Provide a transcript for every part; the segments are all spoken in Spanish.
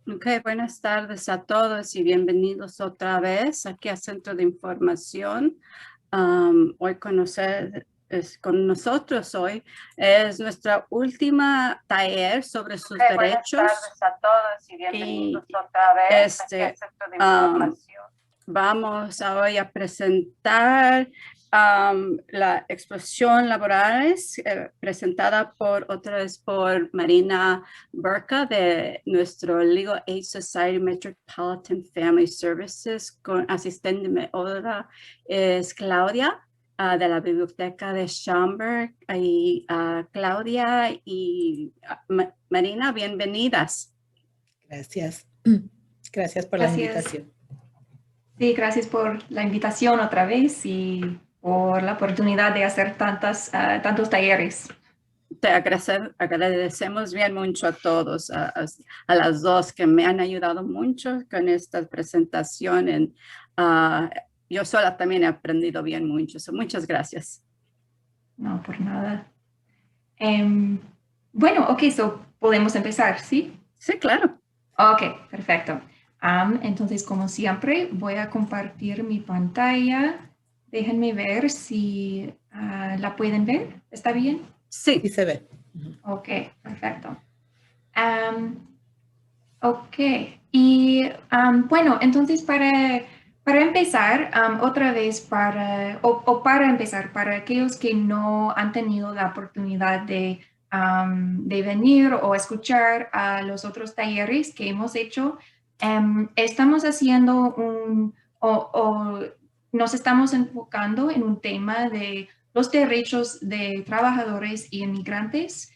Ok, buenas tardes a todos y bienvenidos otra vez aquí al Centro de Información. Hoy con nosotros hoy es nuestra última taller sobre sus derechos. Buenas tardes a todos y bienvenidos otra vez aquí al Centro de Información. Vamos hoy a presentar la expresión laborales presentada otra vez por Marina Burka de nuestro Legal Aid Society Metropolitan Family Services, con asistente ahora es Claudia de la Biblioteca de Schaumburg. Y Claudia y Marina, bienvenidas. Gracias. Gracias por la Gracias. invitación. Sí, gracias por la invitación otra vez y por la oportunidad de hacer tantos talleres. Te agradecemos bien mucho a todos, a las dos que me han ayudado mucho con esta presentación. Yo sola también he aprendido bien mucho, muchas gracias. No, por nada. Bueno, ok, podemos empezar, ¿sí? Sí, claro. Ok, perfecto. Entonces, como siempre, voy a compartir mi pantalla. Déjenme ver si la pueden ver. ¿Está bien? Sí. Sí se ve. Ok, perfecto. Ok, y bueno, entonces para empezar, otra vez para empezar, para aquellos que no han tenido la oportunidad de venir o escuchar a los otros talleres que hemos hecho, estamos haciendo o nos estamos enfocando en un tema de los derechos de trabajadores y inmigrantes.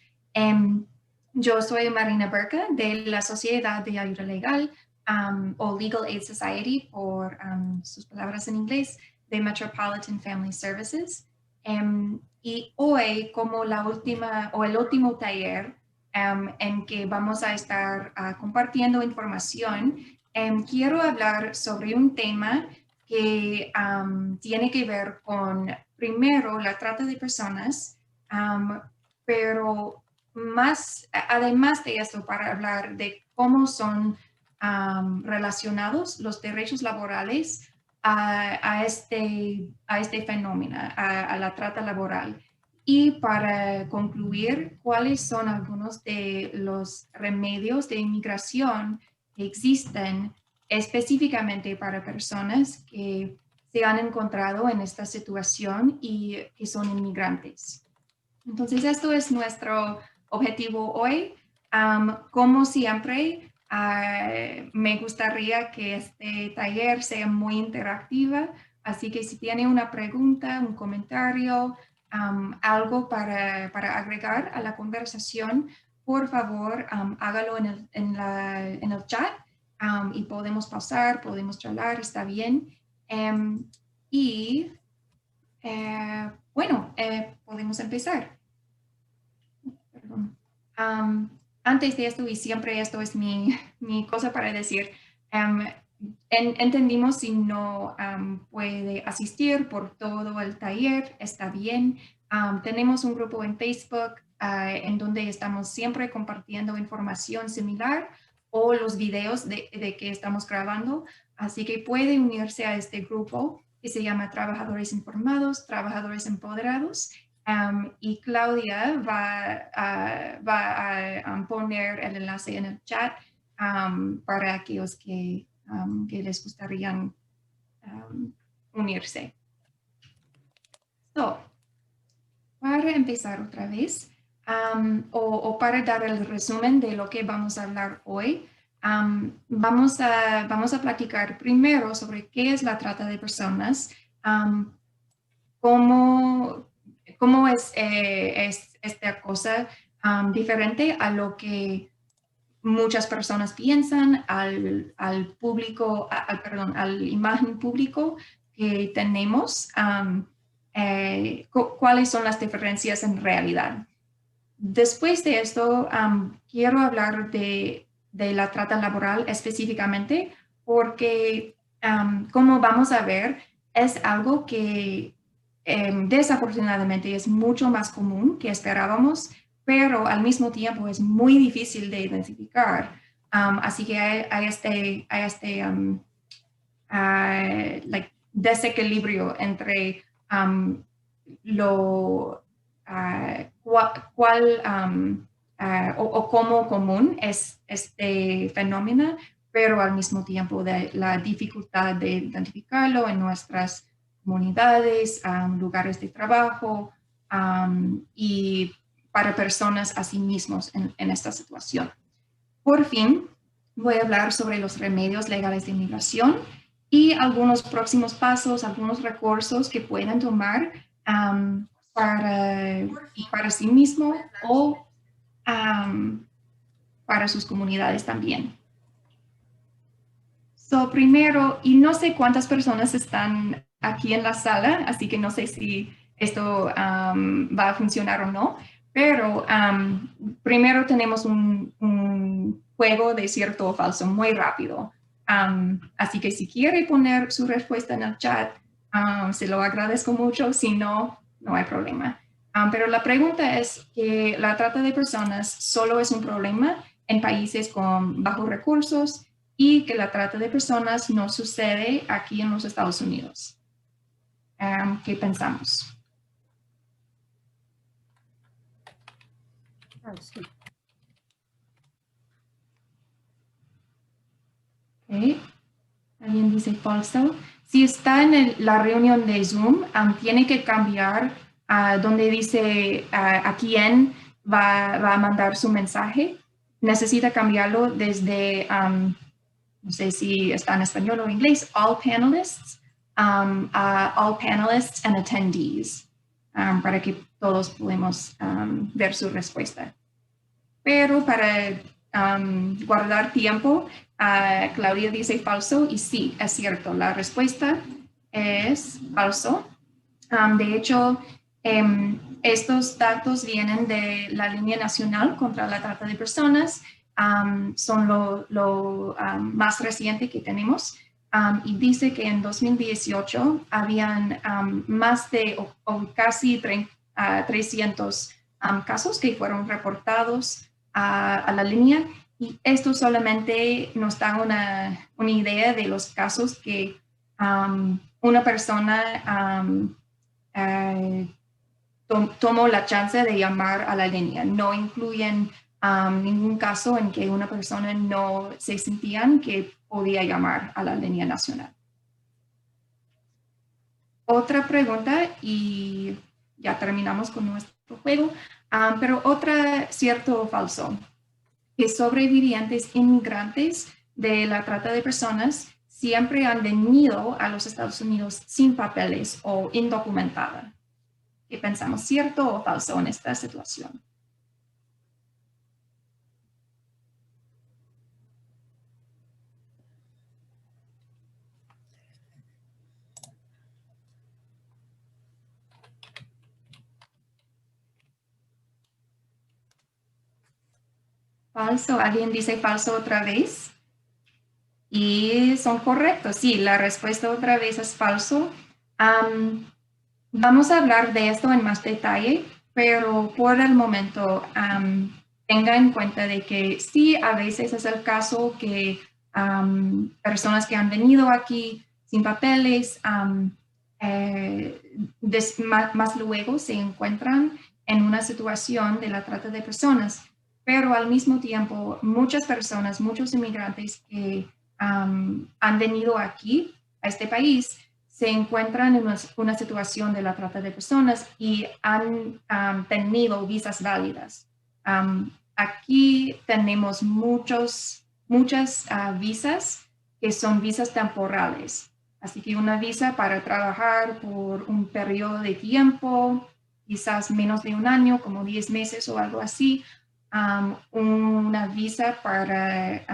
Yo soy Marina Burka de la Sociedad de Ayuda Legal o Legal Aid Society por sus palabras en inglés de Metropolitan Family Services. Y hoy, como el último taller en que vamos a estar compartiendo información, quiero hablar sobre un tema que tiene que ver con, primero, la trata de personas, pero además de esto, para hablar de cómo son relacionados los derechos laborales a este fenómeno, a la trata laboral. Y para concluir, cuáles son algunos de los remedios de inmigración que existen específicamente para personas que se han encontrado en esta situación y que son inmigrantes. Entonces, esto es nuestro objetivo hoy. Como siempre, me gustaría que este taller sea muy interactiva, así que si tiene una pregunta, un comentario, algo para agregar a la conversación, por favor, hágalo en el chat y podemos pasar, podemos charlar, está bien. Bueno, podemos empezar. Antes de esto, y siempre esto es mi cosa para decir, entendimos si no puede asistir por todo el taller, está bien. Tenemos un grupo en Facebook en donde estamos siempre compartiendo información similar o los videos de que estamos grabando, así que puede unirse a este grupo que se llama Trabajadores Informados, Trabajadores Empoderados. Y Claudia va a poner el enlace en el chat para aquellos que les gustaría unirse. Para empezar otra vez, o para dar el resumen de lo que vamos a hablar hoy, vamos a platicar primero sobre qué es la trata de personas, cómo es esta cosa diferente a lo que muchas personas piensan, al público, al imagen público que tenemos, cuáles son las diferencias en realidad. Después de esto, quiero hablar de la trata laboral específicamente, porque como vamos a ver, es algo que desafortunadamente es mucho más común que esperábamos, pero al mismo tiempo es muy difícil de identificar Así que hay like desequilibrio entre o cómo común es este fenómeno, pero al mismo tiempo de la dificultad de identificarlo en nuestras comunidades, lugares de trabajo y para personas a sí mismos en esta situación. Por fin, voy a hablar sobre los remedios legales de inmigración y algunos próximos pasos, algunos recursos que pueden tomar para sí mismo o para sus comunidades también. Primero, y no sé cuántas personas están aquí en la sala, así que no sé si esto va a funcionar o no, pero primero tenemos un juego de cierto o falso muy rápido. Así que si quiere poner su respuesta en el chat, se lo agradezco mucho, si no, no hay problema. Pero la pregunta es que la trata de personas solo es un problema en países con bajos recursos y que la trata de personas no sucede aquí en los Estados Unidos. ¿Qué pensamos? Sí. Okay. Alguien dice falso. Si está en la reunión de Zoom, tiene que cambiar donde dice a quién va a mandar su mensaje. Necesita cambiarlo desde, no sé si está en español o inglés, all panelists, a all panelists and attendees, para que todos podamos ver su respuesta. Pero para guardar tiempo, Claudia dice falso y sí, es cierto, la respuesta es falso. De hecho, estos datos vienen de la Línea Nacional contra la Trata de Personas, son lo más reciente que tenemos. Y dice que en 2018 habían más de o casi 300 casos que fueron reportados a la línea, y esto solamente nos da una idea de los casos que una persona tomó la chance de llamar a la línea. No incluyen ningún caso en que una persona no se sentían que podía llamar a la línea nacional. Otra pregunta y ya terminamos con nuestro juego, pero otra cierto o falso, que sobrevivientes inmigrantes de la trata de personas siempre han venido a los Estados Unidos sin papeles o indocumentada. ¿Qué pensamos, cierto o falso en esta situación? Falso, alguien dice falso otra vez. Y son correctos, sí, la respuesta otra vez es falso. Vamos a hablar de esto en más detalle, pero por el momento tenga en cuenta de que sí, a veces es el caso que personas que han venido aquí sin papeles, más luego se encuentran en una situación de la trata de personas, pero al mismo tiempo muchas personas, muchos inmigrantes que han venido aquí a este país se encuentran en una situación de la trata de personas y han tenido visas válidas. Aquí tenemos muchas visas que son visas temporales. Así que una visa para trabajar por un periodo de tiempo, quizás menos de un año, como 10 meses o algo así. Una visa para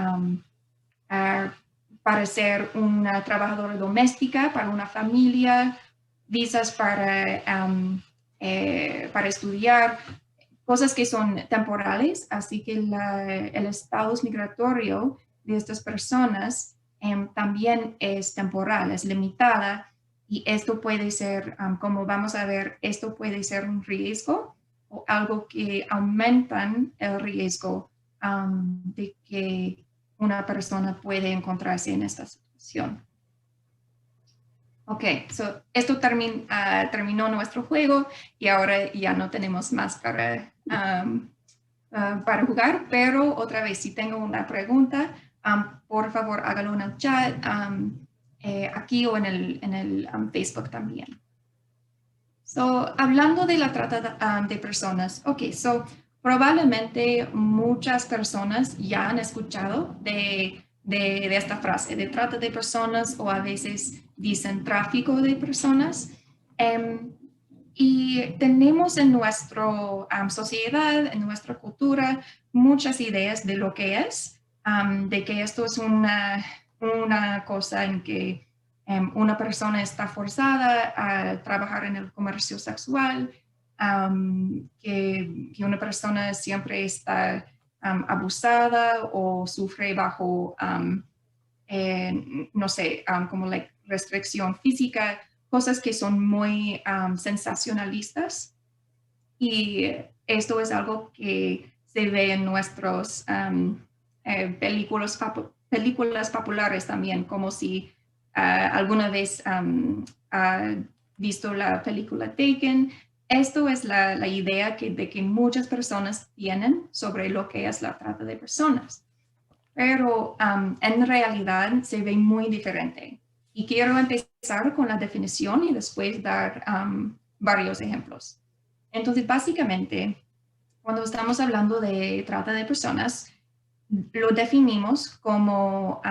ser una trabajadora doméstica, para una familia, visas para estudiar, cosas que son temporales, así que el estatus migratorio de estas personas también es temporal, es limitada, y esto puede ser, como vamos a ver, esto puede ser un riesgo o algo que aumentan el riesgo de que una persona puede encontrarse en esta situación. Ok, esto terminó nuestro juego y ahora ya no tenemos más para jugar, pero otra vez, si tengo una pregunta, por favor hágalo en el chat, aquí o en el Facebook también. Hablando de la trata de personas, probablemente muchas personas ya han escuchado de esta frase, de trata de personas, o a veces dicen tráfico de personas. Y tenemos en nuestra sociedad, en nuestra cultura, muchas ideas de lo que es, de que esto es una cosa en que una persona está forzada a trabajar en el comercio sexual, que una persona siempre está abusada o sufre bajo, no sé, como la restricción física, cosas que son muy sensacionalistas. Y esto es algo que se ve en nuestros películas populares también, como si alguna vez ha visto la película Taken. Esto es la idea de que muchas personas tienen sobre lo que es la trata de personas. Pero en realidad se ve muy diferente. Y quiero empezar con la definición y después dar varios ejemplos. Entonces, básicamente, cuando estamos hablando de trata de personas, lo definimos como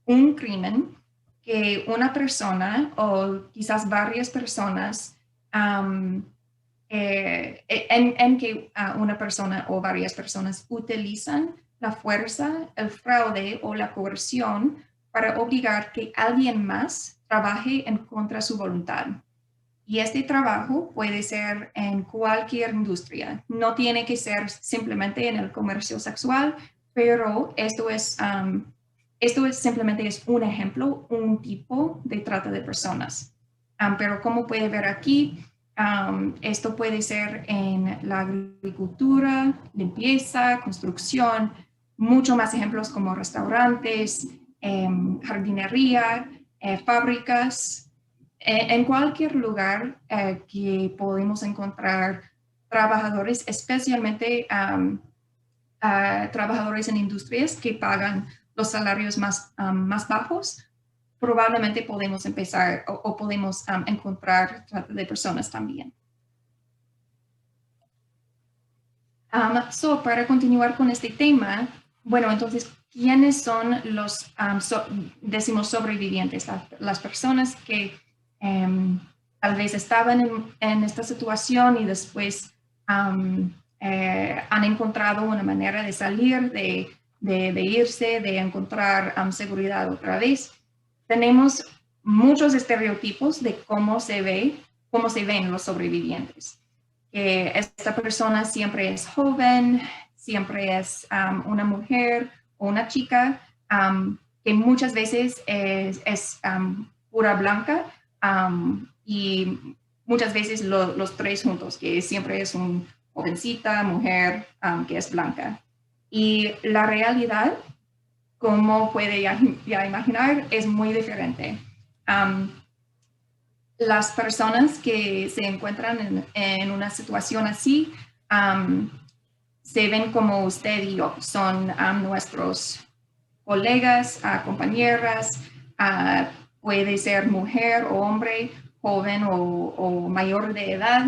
un crimen que una persona o quizás varias personas, en que una persona o varias personas utilizan la fuerza, el fraude o la coerción para obligar que alguien más trabaje en contra de su voluntad. Y este trabajo puede ser en cualquier industria. No tiene que ser simplemente en el comercio sexual, pero esto es simplemente es un ejemplo, un tipo de trata de personas. Pero como puede ver aquí, esto puede ser en la agricultura, limpieza, construcción, muchos más ejemplos como restaurantes, jardinería, fábricas, en cualquier lugar que podemos encontrar trabajadores, especialmente trabajadores en industrias que pagan los salarios más bajos, probablemente podemos empezar o podemos encontrar trata de personas también. Para continuar con este tema, bueno, entonces, ¿quiénes son los, decimos, sobrevivientes? Las personas que tal vez estaban en esta situación y después han encontrado una manera de salir, de irse, de encontrar seguridad otra vez. Tenemos muchos estereotipos de cómo se ven los sobrevivientes. Esta persona siempre es joven, siempre es una mujer o una chica, que muchas veces es pura blanca, y muchas veces los tres juntos, que siempre es una jovencita, mujer, que es blanca. Y la realidad, como puede ya imaginar, es muy diferente. Las personas que se encuentran en una situación así se ven como usted y yo, son nuestros colegas, compañeras, puede ser mujer o hombre, joven o mayor de edad,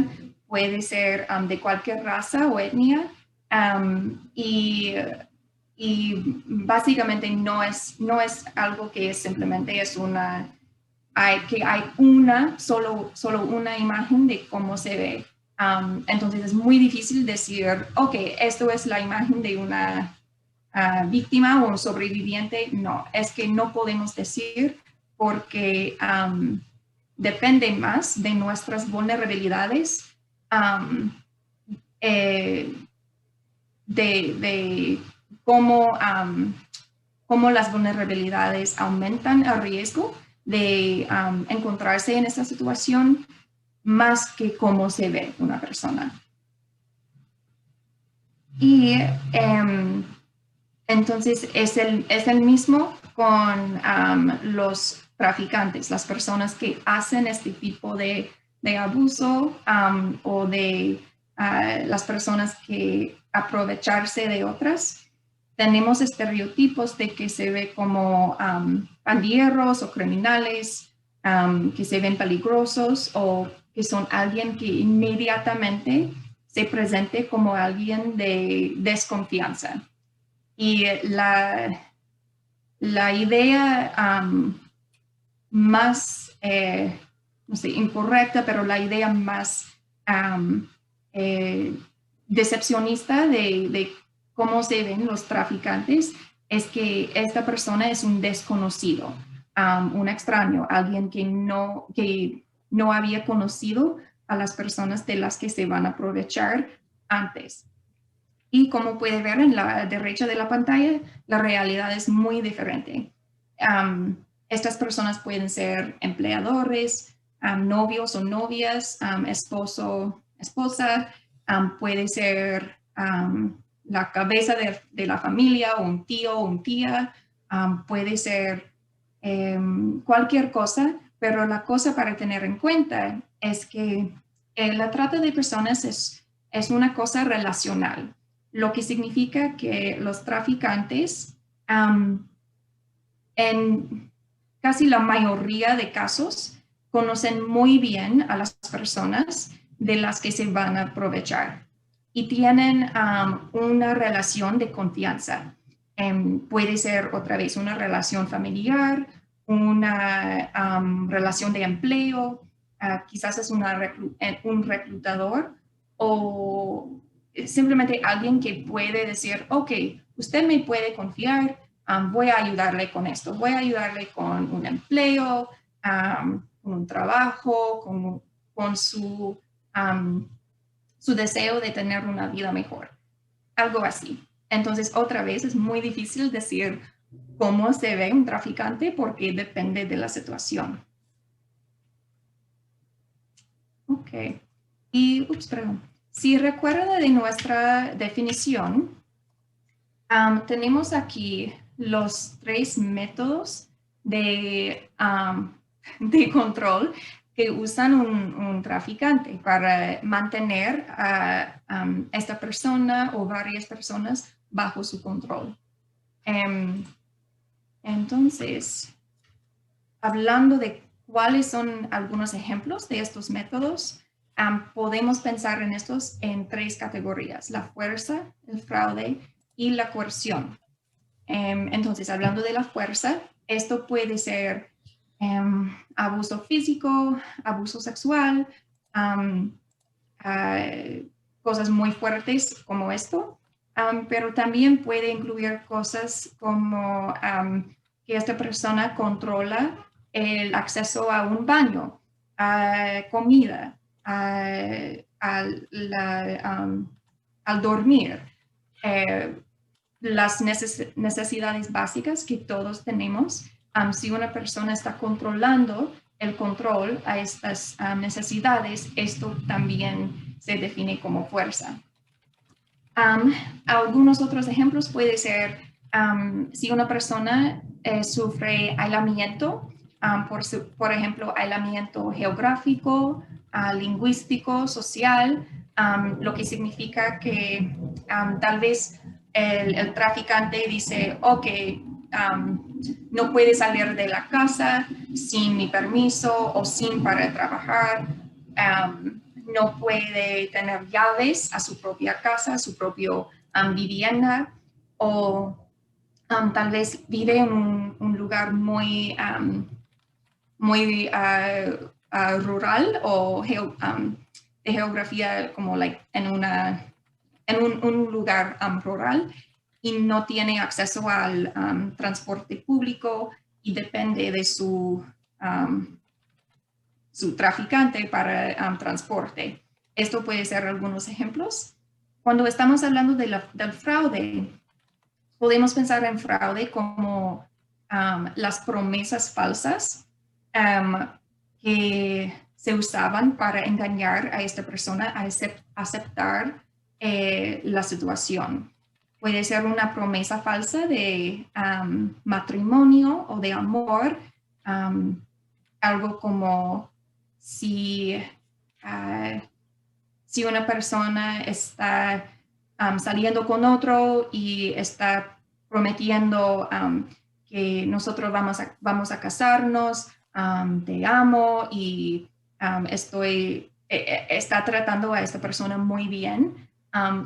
puede ser de cualquier raza o etnia, y básicamente no es algo que simplemente es hay solo una imagen de cómo se ve. Entonces es muy difícil decir, ok, esto es la imagen de una víctima o un sobreviviente. No, es que no podemos decir, porque depende más de nuestras vulnerabilidades, de cómo las vulnerabilidades aumentan el riesgo de encontrarse en esta situación, más que cómo se ve una persona. Y Entonces, es el mismo con los traficantes, las personas que hacen este tipo de abuso o de las personas que aprovecharse de otras. Tenemos estereotipos de que se ve como pandilleros o criminales, que se ven peligrosos o que son alguien que inmediatamente se presente como alguien de desconfianza. Y la idea más, no sé, incorrecta, pero la idea más decepcionista de cómo se ven los traficantes es que esta persona es un desconocido, un extraño, alguien que no había conocido a las personas de las que se van a aprovechar antes. Y como puede ver en la derecha de la pantalla, la realidad es muy diferente. Estas personas pueden ser empleadores, novios o novias, esposo, esposa, puede ser la cabeza de la familia o un tío o una tía, puede ser cualquier cosa, pero la cosa para tener en cuenta es que la trata de personas es una cosa relacional, lo que significa que los traficantes en casi la mayoría de casos conocen muy bien a las personas de las que se van a aprovechar y tienen una relación de confianza. Puede ser otra vez una relación familiar, una relación de empleo, quizás es un reclutador o simplemente alguien que puede decir, ok, usted me puede confiar, voy a ayudarle con esto, voy a ayudarle con un empleo, con un trabajo, con su deseo de tener una vida mejor, algo así. Entonces, otra vez, es muy difícil decir cómo se ve un traficante porque depende de la situación. Ok. Y, perdón. Si recuerda de nuestra definición, tenemos aquí los 3 métodos de control que usan un traficante para mantener a esta persona o varias personas bajo su control. Entonces, hablando de cuáles son algunos ejemplos de estos métodos, podemos pensar en estos en 3 categorías: la fuerza, el fraude y la coerción. Entonces, hablando de la fuerza, esto puede ser abuso físico, abuso sexual, cosas muy fuertes como esto, pero también puede incluir cosas como que esta persona controla el acceso a un baño, a comida, al dormir, las necesidades básicas que todos tenemos. Si una persona está controlando el control a estas necesidades, esto también se define como fuerza. Algunos otros ejemplos puede ser si una persona sufre aislamiento, por ejemplo, aislamiento geográfico, lingüístico, social, lo que significa que tal vez el traficante dice, ok, no puede salir de la casa sin mi permiso o sin para trabajar, no puede tener llaves a su propia casa, a su propia vivienda, o tal vez vive en un lugar muy, muy rural o de geografía como en un lugar rural y no tiene acceso al transporte público y depende de su traficante para transporte. Esto puede ser algunos ejemplos. Cuando estamos hablando del fraude, podemos pensar en fraude como las promesas falsas que se usaban para engañar a esta persona a aceptar la situación. puede ser una promesa falsa de matrimonio o de amor, algo como si una persona está saliendo con otro y está prometiendo que nosotros vamos a casarnos, te amo y está tratando a esta persona muy bien,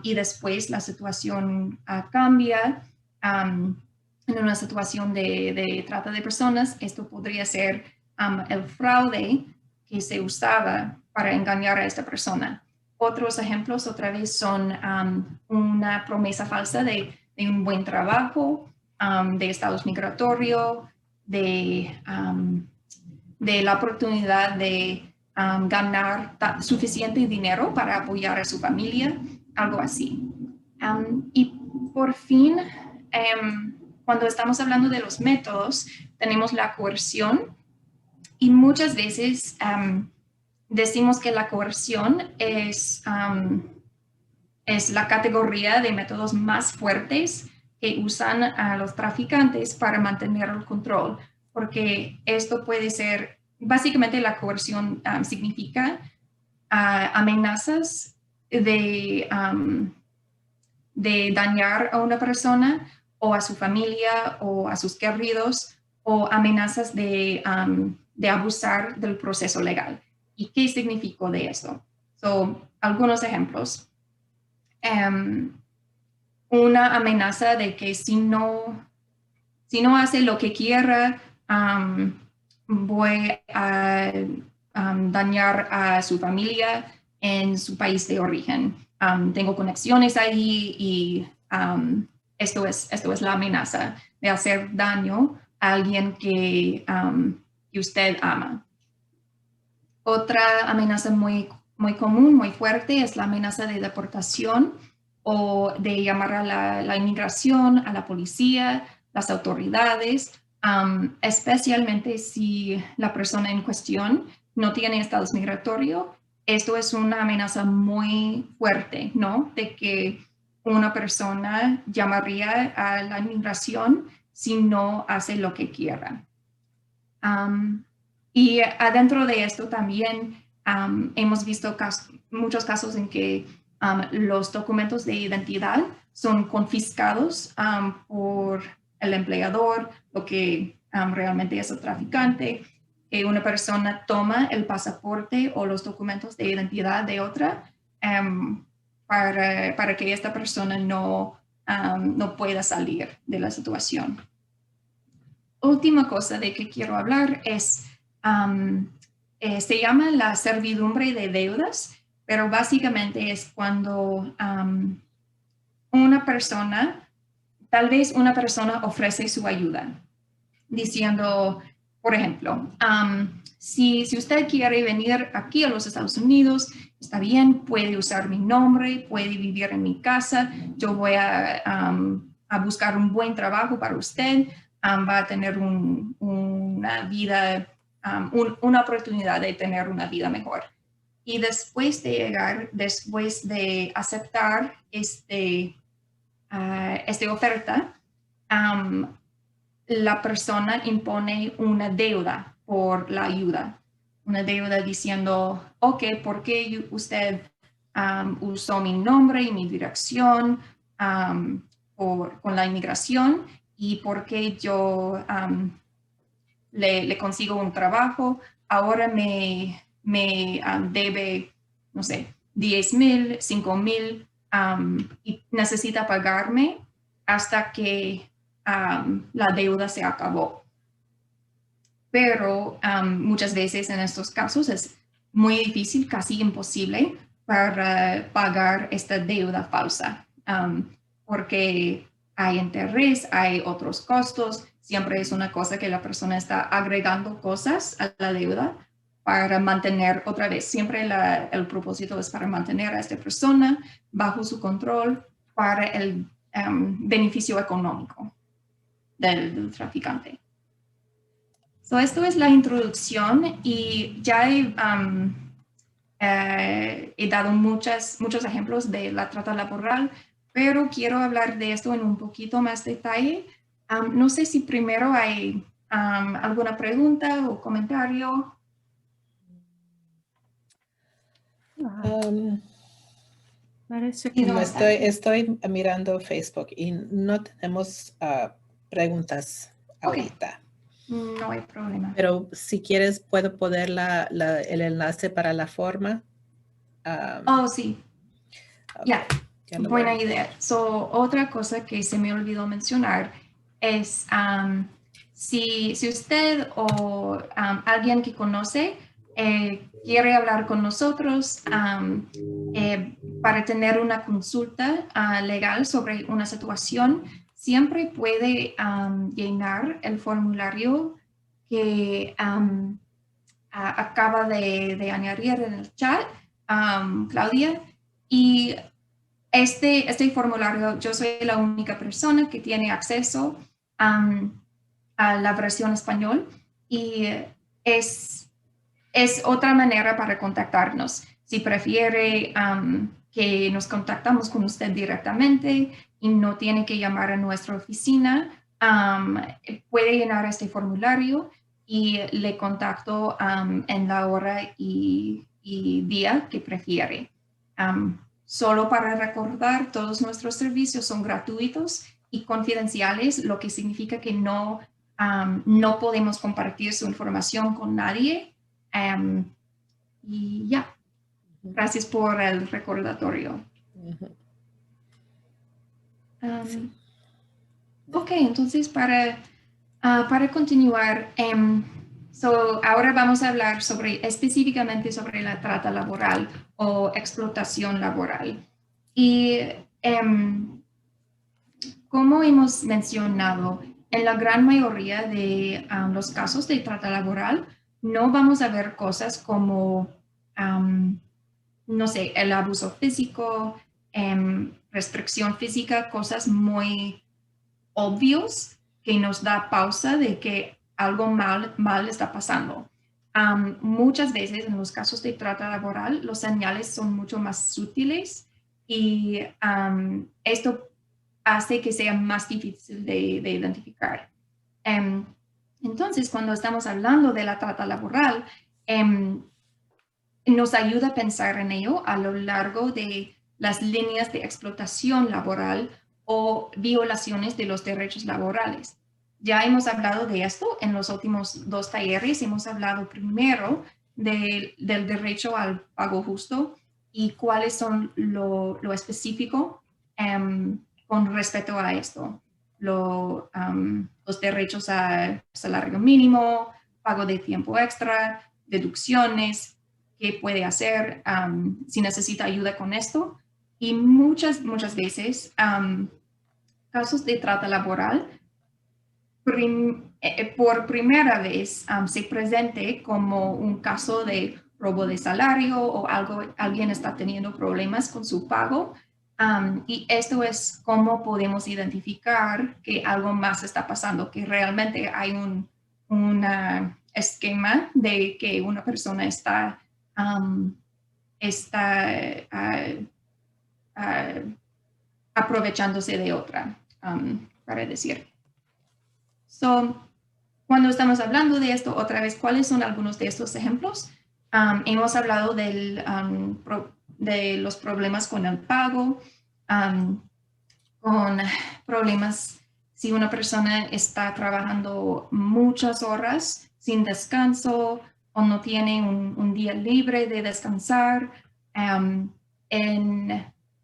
y después la situación cambia en una situación de trata de personas. Esto podría ser el fraude que se usaba para engañar a esta persona. Otros ejemplos otra vez son una promesa falsa de un buen trabajo, de estatus migratorio, de la oportunidad de ganar suficiente dinero para apoyar a su familia, algo así. Y por fin, cuando estamos hablando de los métodos, tenemos la coerción, y muchas veces decimos que la coerción es la categoría de métodos más fuertes que usan a los traficantes para mantener el control, porque esto puede ser, básicamente la coerción significa amenazas de dañar a una persona o a su familia o a sus queridos, o amenazas de abusar del proceso legal. ¿Y qué significó de esto? Algunos ejemplos. Una amenaza de que si no hace lo que quiera, voy a dañar a su familia en su país de origen. Tengo conexiones ahí y esto es la amenaza de hacer daño a alguien que usted ama. Otra amenaza muy, muy común, muy fuerte, es la amenaza de deportación o de llamar a la inmigración, a la policía, las autoridades, especialmente si la persona en cuestión no tiene estatus migratorio. Esto es una amenaza muy fuerte, ¿no? De que una persona llamaría a la inmigración si no hace lo que quiera. Y adentro de esto también hemos visto muchos casos en que los documentos de identidad son confiscados por el empleador, lo que realmente es el traficante, que una persona toma el pasaporte o los documentos de identidad de otra para que esta persona no pueda salir de la situación. Última cosa de que quiero hablar es, se llama la servidumbre de deudas, pero básicamente es cuando tal vez una persona ofrece su ayuda, diciendo, por ejemplo, si usted quiere venir aquí a los Estados Unidos, está bien, puede usar mi nombre, puede vivir en mi casa, yo voy a buscar un buen trabajo para usted, va a tener una vida, una oportunidad de tener una vida mejor. Y después de aceptar esta oferta, la persona impone una deuda por la ayuda. Una deuda diciendo, ok, ¿por qué usted usó mi nombre y mi dirección con la inmigración? ¿Y por qué yo le consigo un trabajo? Ahora me debe, no sé, 10,000, 5,000 y necesita pagarme hasta que la deuda se acabó. Pero muchas veces en estos casos es muy difícil, casi imposible, para pagar esta deuda falsa, porque hay interés, hay otros costos, siempre es una cosa que la persona está agregando cosas a la deuda para mantener, otra vez, siempre el propósito es para mantener a esta persona bajo su control para el beneficio económico del traficante. Esto es la introducción y ya he dado muchos ejemplos de la trata laboral, pero quiero hablar de esto en un poquito más detalle. No sé si primero hay alguna pregunta o comentario. Parece Y que No, no, estoy mirando Facebook y no tenemos preguntas Ok. ahorita. no hay problema. Pero si quieres, puedo poner el enlace para la forma. Oh, sí. Ok, Ya, ya lo buena voy. idea. Otra cosa que se me olvidó mencionar es si usted o alguien que conoce quiere hablar con nosotros para tener una consulta legal sobre una situación, siempre puede llenar el formulario que acaba de añadir en el chat, Claudia, y este formulario, yo soy la única persona que tiene acceso a la versión español y es otra manera para contactarnos. Si prefiere que nos contactamos con usted directamente y no tiene que llamar a nuestra oficina, puede llenar este formulario y le contacto en la hora y día que prefiere. Solo para recordar, todos nuestros servicios son gratuitos y confidenciales, lo que significa que no podemos compartir su información con nadie. Y ya, gracias por el recordatorio. Sí. Ok, entonces para continuar, ahora vamos a hablar específicamente sobre la trata laboral o explotación laboral. Y como hemos mencionado, en la gran mayoría de los casos de trata laboral, no vamos a ver cosas como, no sé, el abuso físico, restricción física, cosas muy obvios que nos da pausa de que algo mal está pasando. Muchas veces en los casos de trata laboral, los señales son mucho más sutiles y esto hace que sea más difícil de identificar. Entonces, cuando estamos hablando de la trata laboral, nos ayuda a pensar en ello a lo largo de las líneas de explotación laboral o violaciones de los derechos laborales. Ya hemos hablado de esto en los últimos 2 talleres. Hemos hablado primero del derecho al pago justo y cuáles son lo específico con respecto a esto. Los derechos a salario mínimo, pago de tiempo extra, deducciones, qué puede hacer si necesita ayuda con esto. Y muchas veces casos de trata laboral por primera vez se presente como un caso de robo de salario o alguien está teniendo problemas con su pago. Y esto es cómo podemos identificar que algo más está pasando, que realmente hay un esquema de que una persona está aprovechándose de otra, para decir. Cuando estamos hablando de esto, otra vez, ¿cuáles son algunos de estos ejemplos? Hemos hablado de los problemas con el pago, con problemas si una persona está trabajando muchas horas sin descanso o no tiene un día libre de descansar. En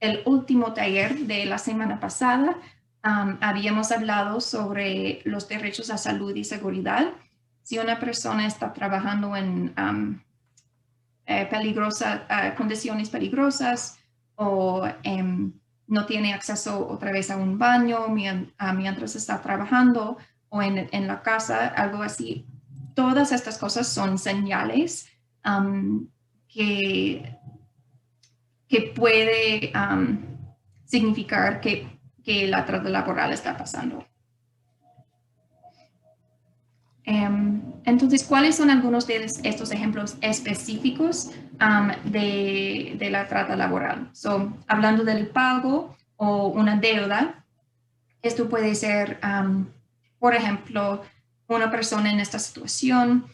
el último taller de la semana pasada, habíamos hablado sobre los derechos a salud y seguridad. Si una persona está trabajando en condiciones peligrosas o no tiene acceso otra vez a un baño mientras está trabajando o en la casa, algo así, todas estas cosas son señales que puede significar que la trata laboral está pasando. Entonces, ¿cuáles son algunos de estos ejemplos específicos de la trata laboral? Hablando del pago o una deuda. Esto puede ser, por ejemplo, una persona en esta situación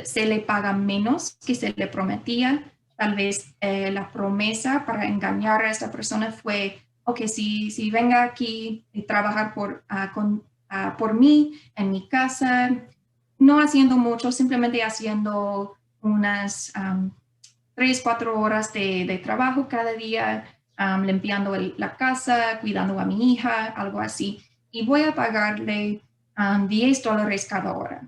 se le paga menos que se le prometía. Tal vez la promesa para engañar a esta persona fue, ok, si venga aquí y trabajar por mí en mi casa, no haciendo mucho, simplemente haciendo unas 3, 4 horas de trabajo cada día, limpiando la casa, cuidando a mi hija, algo así. Y voy a pagarle $10 cada hora.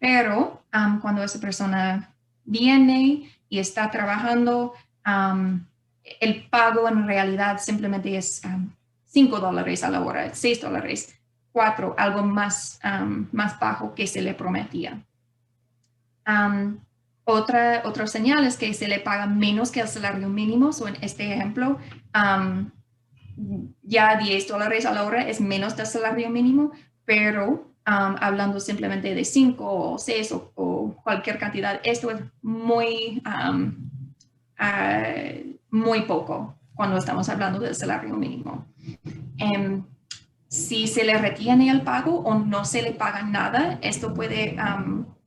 Pero cuando esa persona viene y está trabajando, el pago en realidad simplemente es $5 a la hora, $6, 4, algo más bajo que se le prometía. Otra señal es que se le paga menos que el salario mínimo. So en este ejemplo, ya $10 a la hora es menos del salario mínimo, pero hablando simplemente de 5 o 6 o cualquier cantidad, esto es muy poco cuando estamos hablando del salario mínimo. Si se le retiene el pago o no se le paga nada, esto puede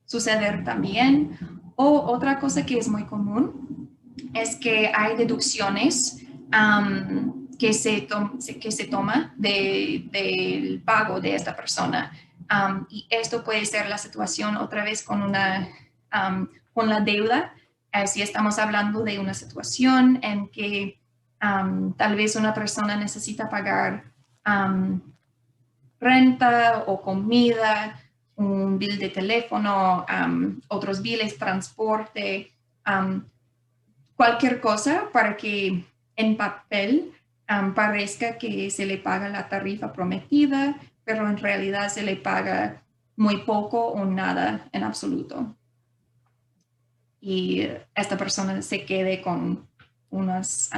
suceder también. O otra cosa que es muy común es que hay deducciones que se toma del pago de esta persona. Y esto puede ser la situación otra vez con la deuda. Si estamos hablando de una situación en que tal vez una persona necesita pagar renta o comida, un bill de teléfono, otros billes, transporte, cualquier cosa para que en papel parezca que se le paga la tarifa prometida, pero en realidad se le paga muy poco o nada en absoluto. Y esta persona se quede con unos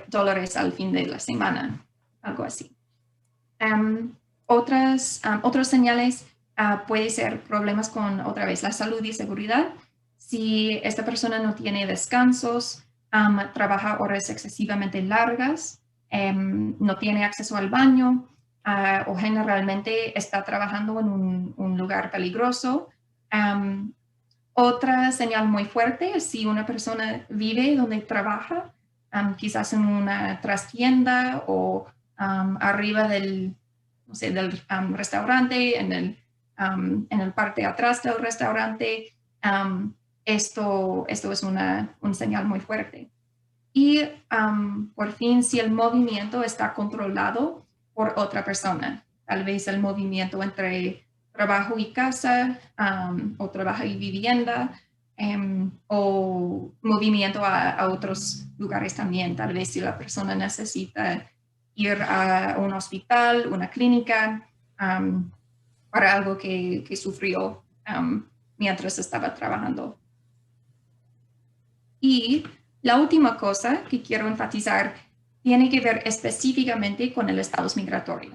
dólares al fin de la semana, algo así. Otras señales puede ser problemas con, otra vez, la salud y seguridad. Si esta persona no tiene descansos, trabaja horas excesivamente largas, no tiene acceso al baño o generalmente está trabajando en un lugar peligroso. Otra señal muy fuerte es si una persona vive donde trabaja, quizás en una trastienda o arriba del restaurante, en el parte de atrás del restaurante. Esto es un señal muy fuerte. Y por fin, si el movimiento está controlado por otra persona, tal vez el movimiento entre trabajo y casa, o trabajo y vivienda, o movimiento a otros lugares también. Tal vez si la persona necesita ir a un hospital, una clínica, para algo que sufrió mientras estaba trabajando. Y la última cosa que quiero enfatizar tiene que ver específicamente con el estatus migratorio.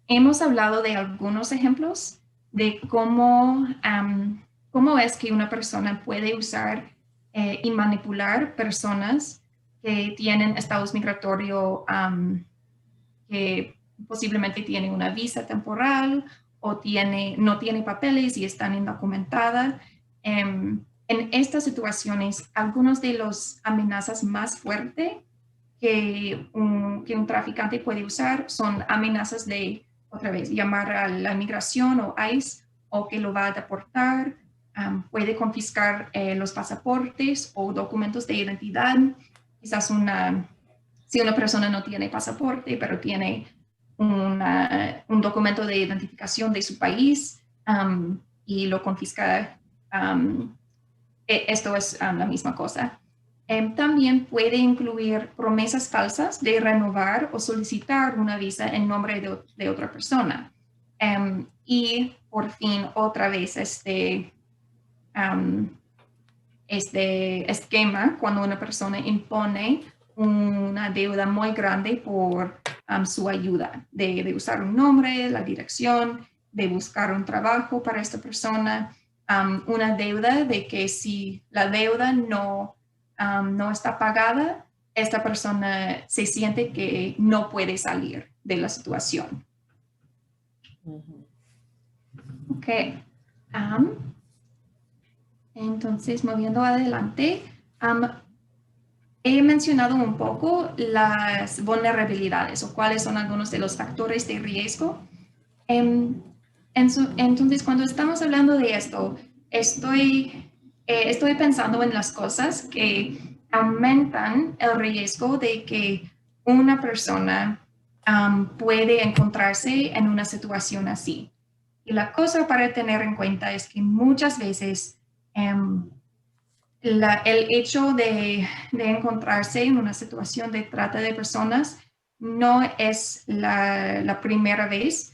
Hemos hablado de algunos ejemplos de cómo es que una persona puede usar y manipular personas que tienen estatus migratorio, que posiblemente tienen una visa temporal o no tiene papeles y están indocumentadas. En estas situaciones, algunas de las amenazas más fuertes que un traficante puede usar son amenazas de, otra vez, llamar a la migración o ICE, o que lo va a deportar. Puede confiscar los pasaportes o documentos de identidad. Quizás si una persona no tiene pasaporte, pero tiene un documento de identificación de su país y lo confisca, esto es la misma cosa. También puede incluir promesas falsas de renovar o solicitar una visa en nombre de otra persona. Y por fin, otra vez, este esquema, cuando una persona impone una deuda muy grande por su ayuda, de usar un nombre, la dirección, de buscar un trabajo para esta persona, una deuda de que si la deuda no está pagada, esta persona se siente que no puede salir de la situación. Ok. Entonces, moviendo adelante, he mencionado un poco las vulnerabilidades o cuáles son algunos de los factores de riesgo. Entonces, cuando estamos hablando de esto, estoy pensando en las cosas que aumentan el riesgo de que una persona puede encontrarse en una situación así. Y la cosa para tener en cuenta es que muchas veces el hecho de encontrarse en una situación de trata de personas no es la primera vez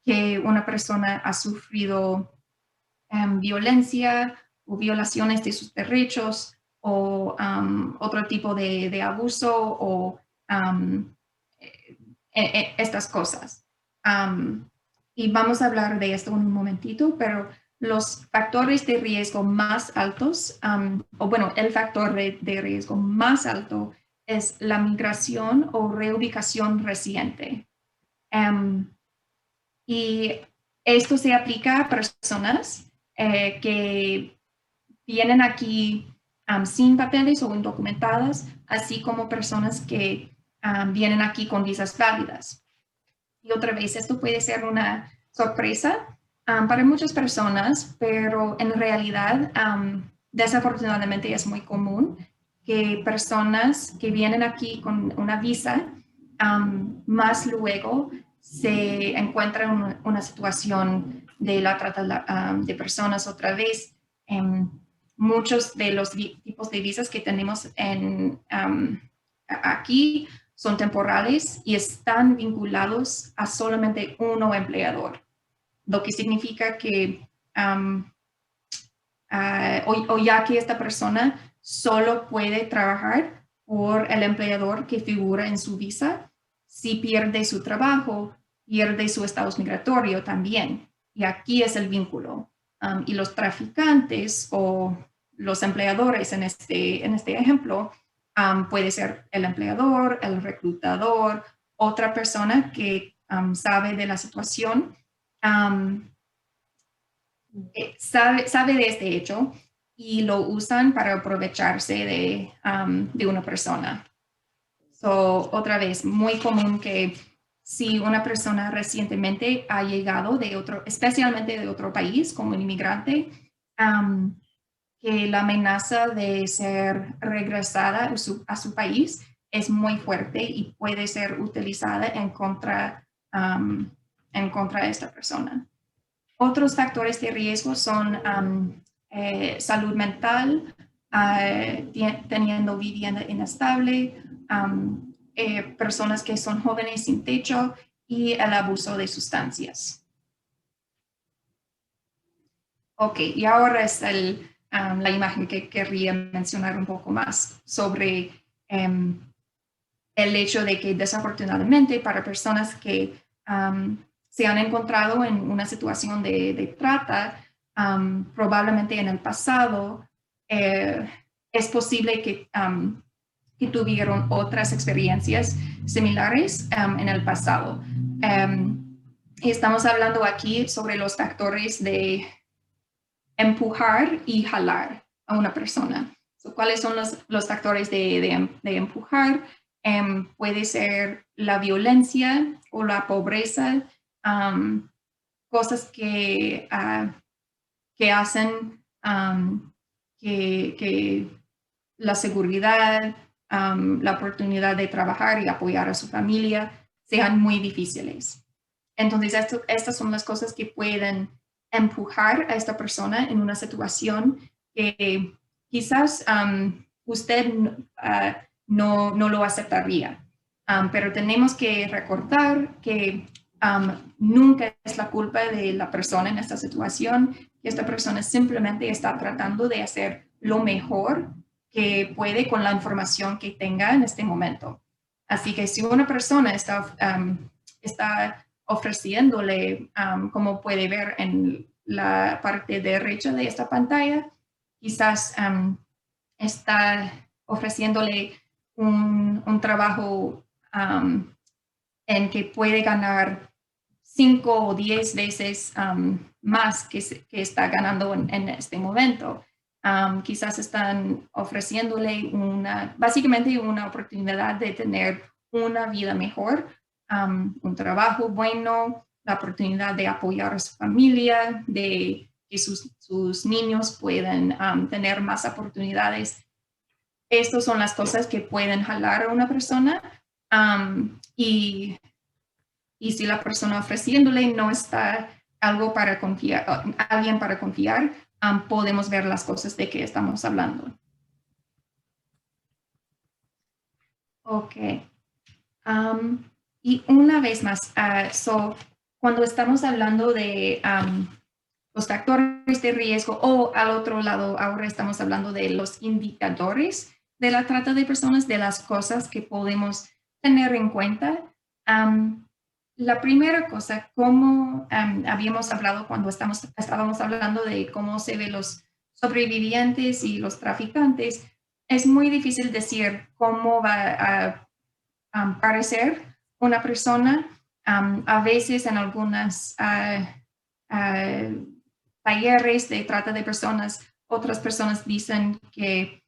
que una persona ha sufrido violencia o violaciones de sus derechos o otro tipo de abuso o estas cosas. Y vamos a hablar de esto en un momentito, pero los factores de riesgo más altos, el factor de riesgo más alto es la migración o reubicación reciente. Y esto se aplica a personas que vienen aquí sin papeles o indocumentadas, así como personas que vienen aquí con visas válidas. Y otra vez, esto puede ser una sorpresa para muchas personas, pero en realidad, desafortunadamente es muy común que personas que vienen aquí con una visa, más luego se encuentran en una situación de la trata de personas otra vez. Muchos de los tipos de visas que tenemos aquí son temporales y están vinculados a solamente un empleador, lo que significa que ya que esta persona solo puede trabajar por el empleador que figura en su visa, si pierde su trabajo, pierde su estatus migratorio también. Y aquí es el vínculo. Y los traficantes o los empleadores en este ejemplo, puede ser el empleador, el reclutador, otra persona que sabe de la situación, sabe de este hecho y lo usan para aprovecharse de una persona. Otra vez, muy común que si una persona recientemente ha llegado especialmente de otro país como un inmigrante, que la amenaza de ser regresada a su país es muy fuerte y puede ser utilizada en contra de esta persona. Otros factores de riesgo son salud mental, teniendo vivienda inestable, personas que son jóvenes sin techo y el abuso de sustancias. Ok, y ahora es la imagen que querría mencionar un poco más sobre el hecho de que desafortunadamente para personas que se han encontrado en una situación de trata, probablemente en el pasado, es posible que tuvieron otras experiencias similares en el pasado. Y estamos hablando aquí sobre los factores de empujar y jalar a una persona. ¿Cuáles son los factores de empujar? Puede ser la violencia o la pobreza, cosas que hacen que la seguridad, la oportunidad de trabajar y apoyar a su familia sean muy difíciles. Entonces, estas son las cosas que pueden empujar a esta persona en una situación que quizás usted no lo aceptaría. Pero tenemos que recordar que nunca es la culpa de la persona en esta situación, que esta persona simplemente está tratando de hacer lo mejor que puede con la información que tenga en este momento. Así que si una persona está ofreciéndole, como puede ver en la parte derecha de esta pantalla, quizás está ofreciéndole un trabajo en que puede ganar 5 o 10 veces más que está ganando en este momento. Quizás están ofreciéndole básicamente una oportunidad de tener una vida mejor, un trabajo bueno, la oportunidad de apoyar a su familia, de que sus niños puedan tener más oportunidades. Estas son las cosas que pueden jalar a una persona y si la persona ofreciéndole no está alguien para confiar, podemos ver las cosas de que estamos hablando. Ok. Y una vez más, cuando estamos hablando de los factores de riesgo o al otro lado, ahora estamos hablando de los indicadores de la trata de personas, de las cosas que podemos tener en cuenta. La primera cosa, como habíamos hablado cuando estábamos hablando de cómo se ven los sobrevivientes y los traficantes, es muy difícil decir cómo va a parecer una persona. A veces en algunas talleres de trata de personas, otras personas dicen que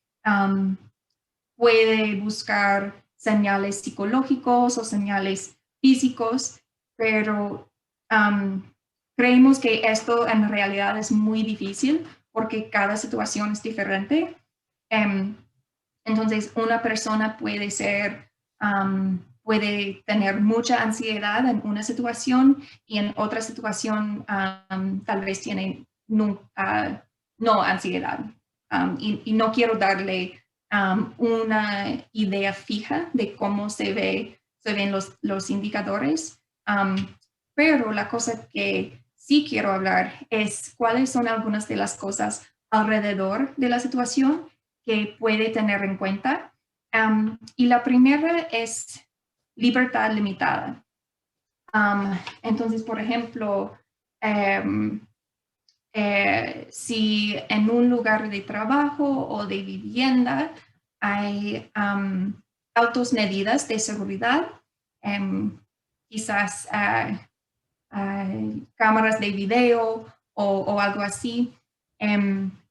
puede buscar señales psicológicos o señales físicos, pero creemos que esto en realidad es muy difícil porque cada situación es diferente. Entonces, una persona puede tener mucha ansiedad en una situación y en otra situación tal vez tiene no ansiedad. Y no quiero darle una idea fija de cómo se ven los indicadores, pero la cosa que sí quiero hablar es cuáles son algunas de las cosas alrededor de la situación que puede tener en cuenta. Y la primera es libertad limitada. Entonces, por ejemplo, si en un lugar de trabajo o de vivienda hay altas medidas de seguridad, quizás cámaras de video o algo así,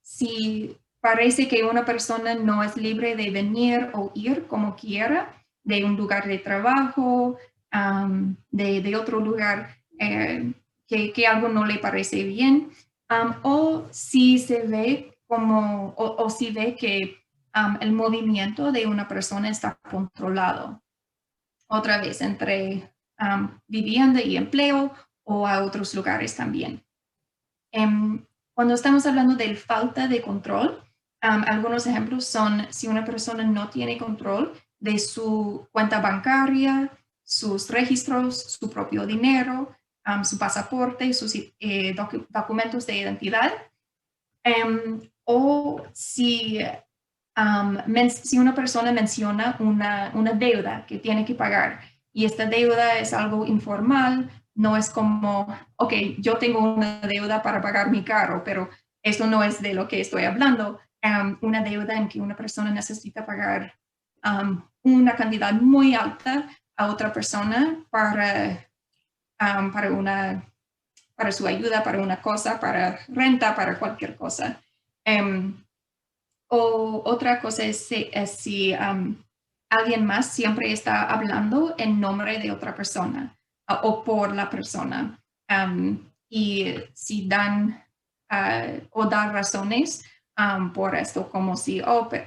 si parece que una persona no es libre de venir o ir como quiera de un lugar de trabajo, de otro lugar que algo no le parece bien, o si se ve o si ve que el movimiento de una persona está controlado. Otra vez, entre vivienda y empleo o a otros lugares también. Cuando estamos hablando de falta de control, algunos ejemplos son si una persona no tiene control de su cuenta bancaria, sus registros, su propio dinero, su pasaporte, sus documentos de identidad, o si una persona menciona una deuda que tiene que pagar y esta deuda es algo informal, no es como, ok, yo tengo una deuda para pagar mi carro, pero eso no es de lo que estoy hablando. Una deuda en que una persona necesita pagar una cantidad muy alta a otra persona para su ayuda, para una cosa, para renta, para cualquier cosa. O otra cosa es si alguien más siempre está hablando en nombre de otra persona o por la persona. Y si dan o dar razones por esto, como si,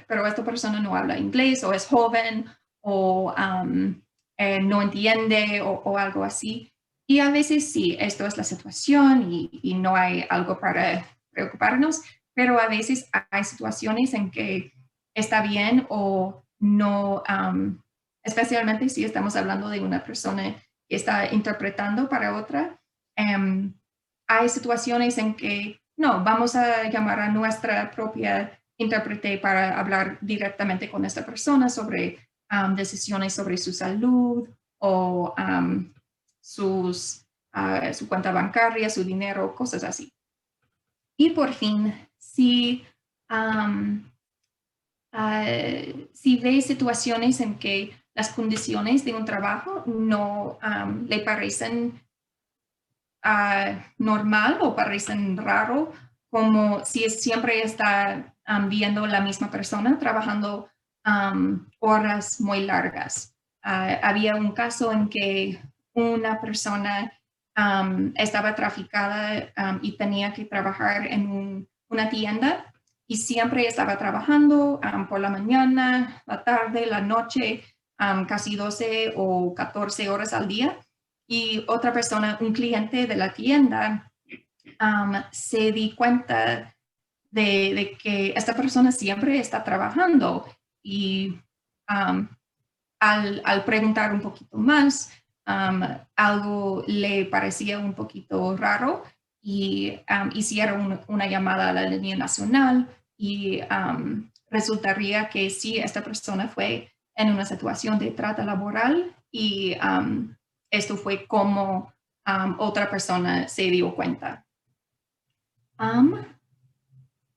pero esta persona no habla inglés o es joven o no entiende o algo así. Y a veces sí, esto es la situación y no hay algo para preocuparnos, pero a veces hay situaciones en que está bien o no, especialmente si estamos hablando de una persona que está interpretando para otra. Hay situaciones en que no, vamos a llamar a nuestra propia intérprete para hablar directamente con esta persona sobre decisiones sobre su salud o su cuenta bancaria, su dinero, cosas así. Y por fin, si si ve situaciones en que las condiciones de un trabajo no le parecen normal o parecen raro, como si siempre está viendo la misma persona trabajando horas muy largas. Había un caso en que una persona estaba traficada y tenía que trabajar en una tienda y siempre estaba trabajando por la mañana, la tarde, la noche, casi 12 o 14 horas al día. Y otra persona, un cliente de la tienda, se di cuenta de que esta persona siempre está trabajando y al preguntar un poquito más, algo le parecía un poquito raro y hicieron una llamada a la línea nacional y resultaría que sí, esta persona fue en una situación de trata laboral y esto fue como otra persona se dio cuenta.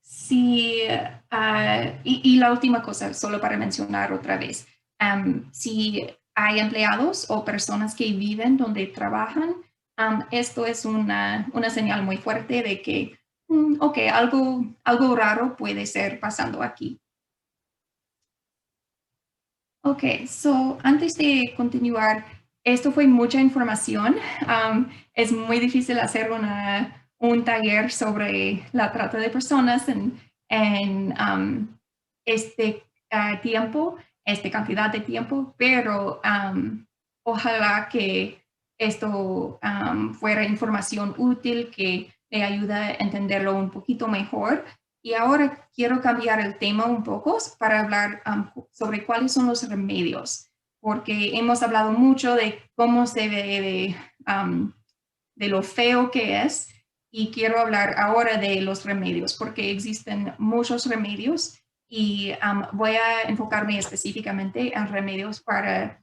Sí, y la última cosa, solo para mencionar otra vez, si hay empleados o personas que viven donde trabajan, esto es una señal muy fuerte de que, ok, algo raro puede ser pasando aquí. Ok, so antes de continuar, esto fue mucha información. Es muy difícil hacer un taller sobre la trata de personas en este tiempo, esta cantidad de tiempo, pero ojalá que esto fuera información útil que le ayuda a entenderlo un poquito mejor. Y ahora quiero cambiar el tema un poco para hablar sobre cuáles son los remedios, porque hemos hablado mucho de cómo se ve de lo feo que es, y quiero hablar ahora de los remedios, porque existen muchos remedios y voy a enfocarme específicamente en remedios para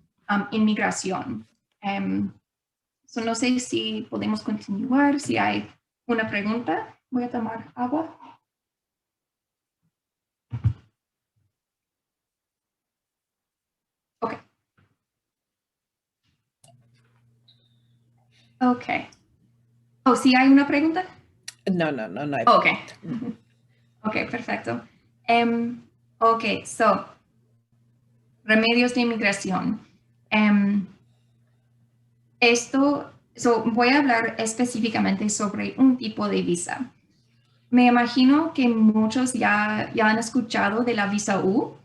inmigración. No sé si podemos continuar, si hay una pregunta. Voy a tomar agua. Ok. Ok. Oh, ¿sí hay una pregunta? No, no hay Ok. pregunta. Ok, perfecto. Ok, so, remedios de inmigración. Voy a hablar específicamente sobre un tipo de visa. Me imagino que muchos ya han escuchado de la visa U.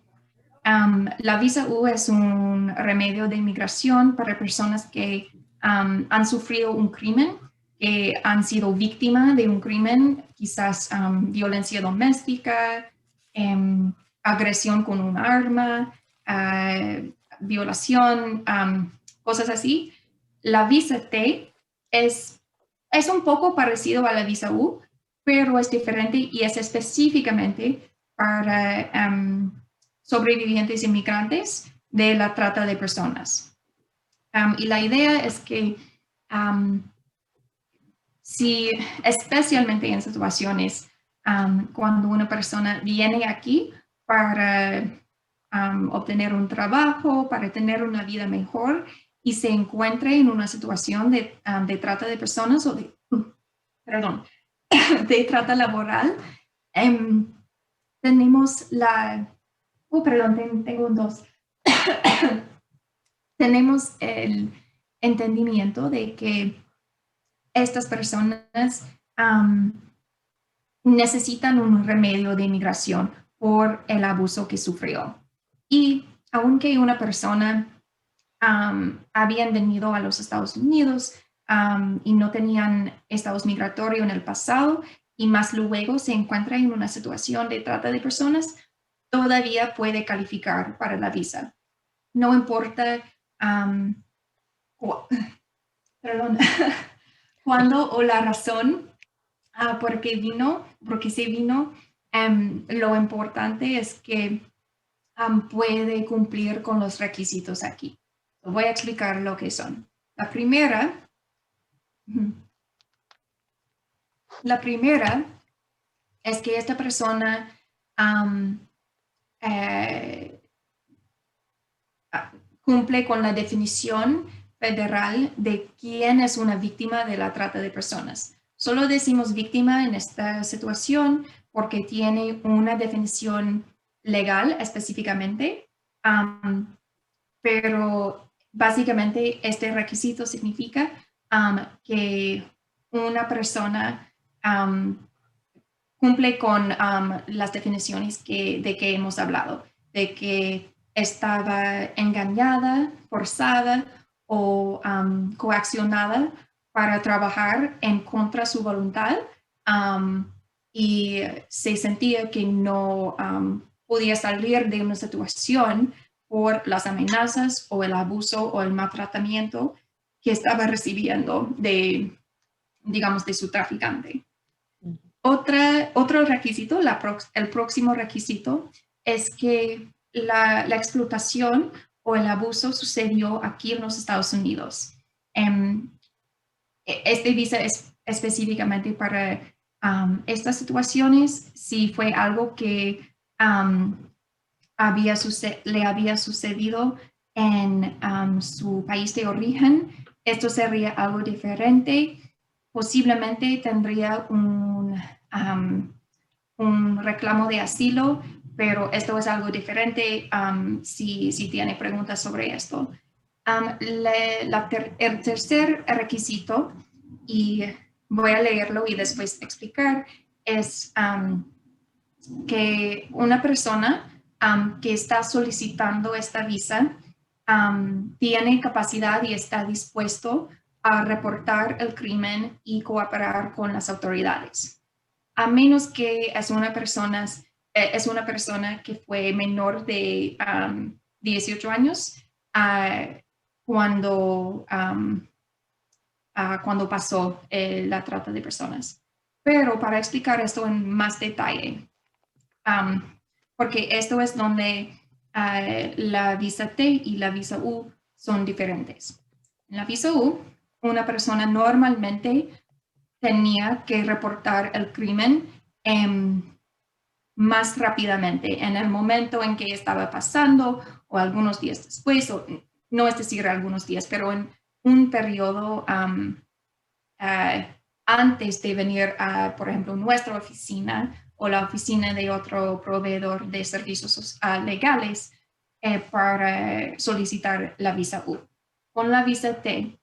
La visa U es un remedio de inmigración para personas que han sufrido un crimen, que han sido víctimas de un crimen, quizás violencia doméstica, agresión con un arma, violación, cosas así. La visa T es un poco parecido a la visa U, pero es diferente y es específicamente para sobrevivientes inmigrantes de la trata de personas. Y la idea es que si, especialmente en situaciones cuando una persona viene aquí para obtener un trabajo, para tener una vida mejor y se encuentre en una situación de trata de personas o de trata laboral, tenemos tengo un dos. Tenemos el entendimiento de que estas personas necesitan un remedio de inmigración por el abuso que sufrió. Y aunque una persona habían venido a los Estados Unidos y no tenían estatus migratorio en el pasado, y más luego se encuentra en una situación de trata de personas, todavía puede calificar para la visa. No importa cuándo o la razón porque se vino, lo importante es que puede cumplir con los requisitos aquí. Voy a explicar lo que son. La primera es que esta persona cumple con la definición federal de quién es una víctima de la trata de personas. Solo decimos víctima en esta situación porque tiene una definición legal específicamente, pero básicamente este requisito significa que una persona cumple con las definiciones de que hemos hablado, de que estaba engañada, forzada o coaccionada para trabajar en contra de su voluntad y se sentía que no podía salir de una situación por las amenazas o el abuso o el maltratamiento que estaba recibiendo de, digamos, de su traficante. Otro requisito, el próximo requisito, es que la explotación o el abuso sucedió aquí en los Estados Unidos. Este visa es específicamente para estas situaciones, si fue algo que le había sucedido en su país de origen, esto sería algo diferente. Posiblemente tendría un reclamo de asilo, pero esto es algo diferente si tiene preguntas sobre esto. El tercer requisito, y voy a leerlo y después explicar, es que una persona que está solicitando esta visa tiene capacidad y está dispuesto a reportar el crimen y cooperar con las autoridades. A menos que es una persona que fue menor de 18 años cuando pasó la trata de personas. Pero para explicar esto en más detalle, porque esto es donde la visa T y la visa U son diferentes. En la visa U, una persona normalmente tenía que reportar el crimen más rápidamente, en el momento en que estaba pasando o algunos días después, o no es decir algunos días, pero en un periodo antes de venir a, por ejemplo, nuestra oficina o la oficina de otro proveedor de servicios legales para solicitar la visa U. Con la visa T,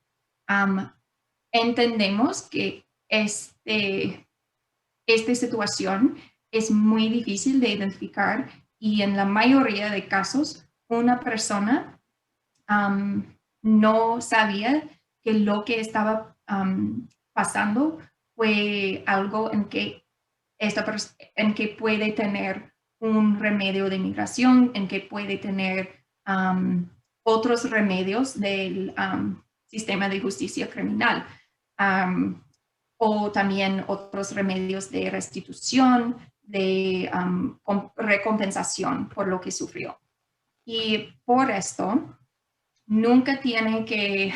entendemos que esta situación es muy difícil de identificar y en la mayoría de casos una persona no sabía que lo que estaba pasando fue algo en que puede tener un remedio de migración, en que puede tener otros remedios del sistema de justicia criminal o también otros remedios de restitución, de recompensación por lo que sufrió. Y por esto, nunca tiene que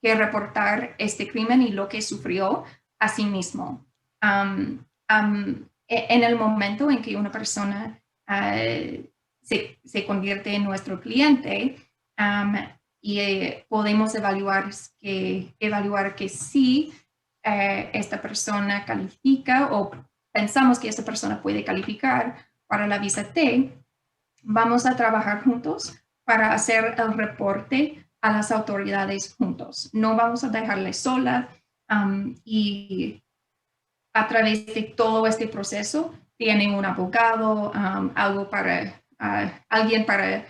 reportar este crimen y lo que sufrió a sí mismo. En el momento en que una persona se convierte en nuestro cliente y podemos evaluar que sí esta persona califica o pensamos que esta persona puede calificar para la visa T, vamos a trabajar juntos para hacer el reporte a las autoridades juntos. No vamos a dejarle sola y a través de todo este proceso tiene un abogado, alguien para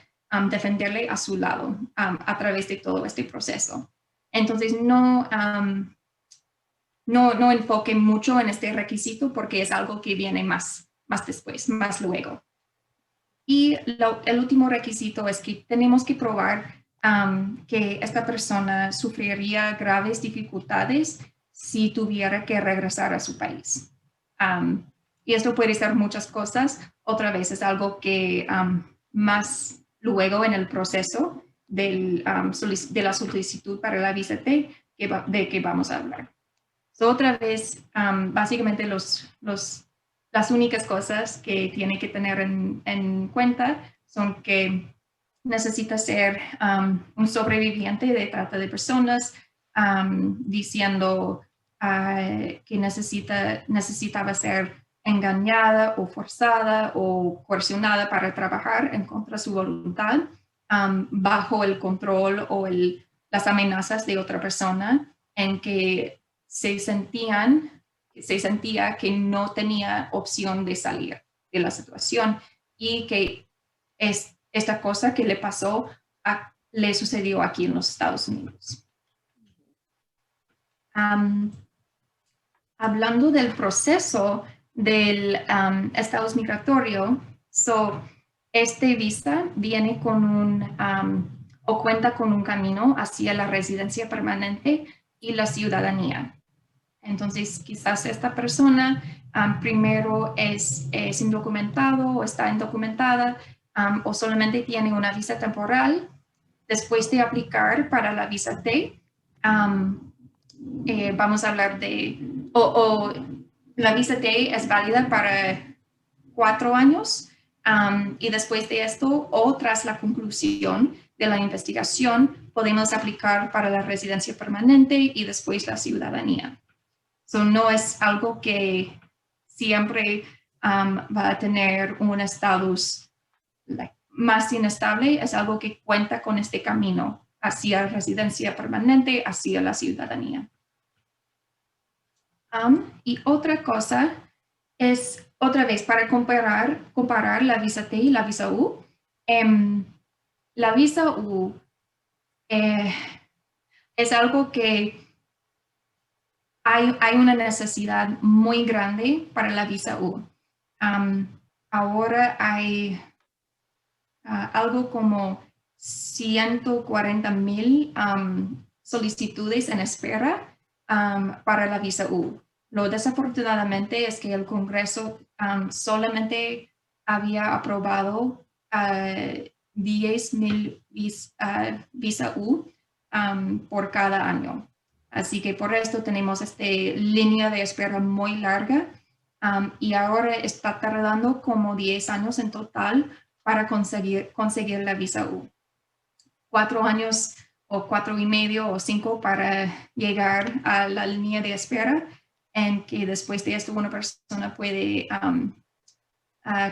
defenderle a su lado a través de todo este proceso. Entonces, no enfoque mucho en este requisito porque es algo que viene más después, más luego. Y el último requisito es que tenemos que probar que esta persona sufriría graves dificultades si tuviera que regresar a su país. Y esto puede ser muchas cosas. Otra vez es algo que más luego en el proceso de la solicitud para la visa T de que vamos a hablar. Otra vez, básicamente las las únicas cosas que tiene que tener en cuenta son que necesita ser un sobreviviente de trata de personas, diciendo que necesitaba ser engañada o forzada o coercionada para trabajar en contra de su voluntad, bajo el control o las amenazas de otra persona, en que se sentía que no tenía opción de salir de la situación y que esta cosa que le pasó le sucedió aquí en los Estados Unidos. Hablando del proceso del estatus migratorio, este visa viene con o cuenta con un camino hacia la residencia permanente y la ciudadanía. Entonces, quizás esta persona primero es indocumentado o está indocumentada o solamente tiene una visa temporal. Después de aplicar para la visa T, vamos a hablar de, la visa T es válida para 4 años y después de esto o tras la conclusión de la investigación podemos aplicar para la residencia permanente y después la ciudadanía. No es algo que siempre va a tener un estatus más inestable, es algo que cuenta con este camino hacia residencia permanente, hacia la ciudadanía. Y otra cosa es, otra vez, para comparar la visa T y la visa U. La visa U es algo que hay una necesidad muy grande para la visa U. Ahora hay algo como 140,000 solicitudes en espera para la visa U. Lo desafortunadamente es que el Congreso solamente había aprobado 10,000 visa U por cada año. Así que por esto tenemos esta línea de espera muy larga y ahora está tardando como 10 años en total para conseguir la visa U. 4 años o 4,5 o 5 para llegar a la línea de espera, en que después de esto una persona puede